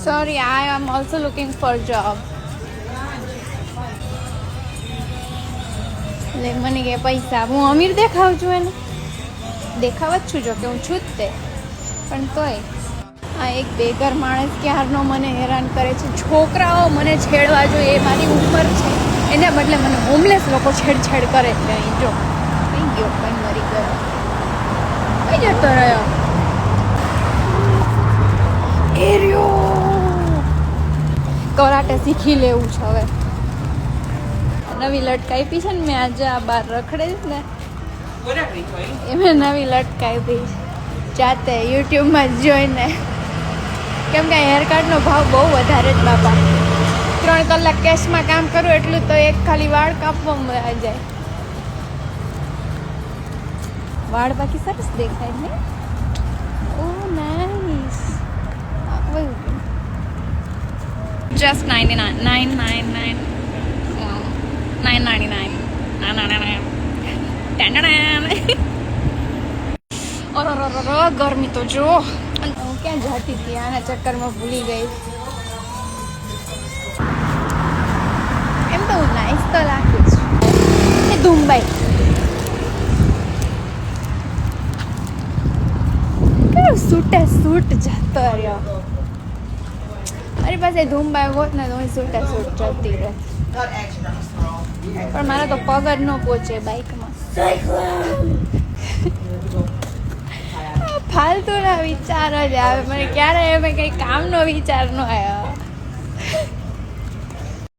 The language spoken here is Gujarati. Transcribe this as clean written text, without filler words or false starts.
Sorry, I am also looking for job. લે મને કે પૈસા હું અમીર દેખાઉં છું એને દેખાવ જ છું જો કે હું છું જ તે પણ તોય આ એક બેઘર માણસ ક્યારનો મને હેરાન કરે છે છોકરાઓ મને છેડવા જોઈએ એ મારી ઉંમર છે એના બદલે મને હોમલેસ લોકો છેડછેડ કરે છે અહીં જો કઈ ગયો કઈ મરી ગયો કઈ જતો રહ્યો એરિયો કરાટે શીખી લેવું છે હવે નવી લટકાઈ પી છે ને મેં આજે આ બાર રખડે જ ને એ મેં નવી લટકાઈ પી જાતે યુટ્યુબમાં જોઈને કેમ કે હેર કટનો ભાવ બહુ વધારે જ બાપા 3 કલાક કેશમાં કામ કરું એટલું તો એક ખાલી વાળ કાપવામાં આવી જાય વાળ બાકી સરસ દેખાય ને ઓ નાઈસ just 999 और गर्मी तो जो હું ક્યાં જતી હતી આના ચક્કરમાં ભૂલી ગઈ એમ તો હું નાઈસ તો લાગુ છું એ દુંબઈ કેવું સૂટે સૂટ જતો રહ્યો મારી પાસે ધુંબાઈ હોત ને તો હું સૂટે સૂટ જતી રહે પણ મારા તો પગ જ ન પહોંચે બાઇકમાં ફાલતુના વિચાર જ આવે મને ક્યારે એમ કંઈ કામનો વિચાર ન આવ્યો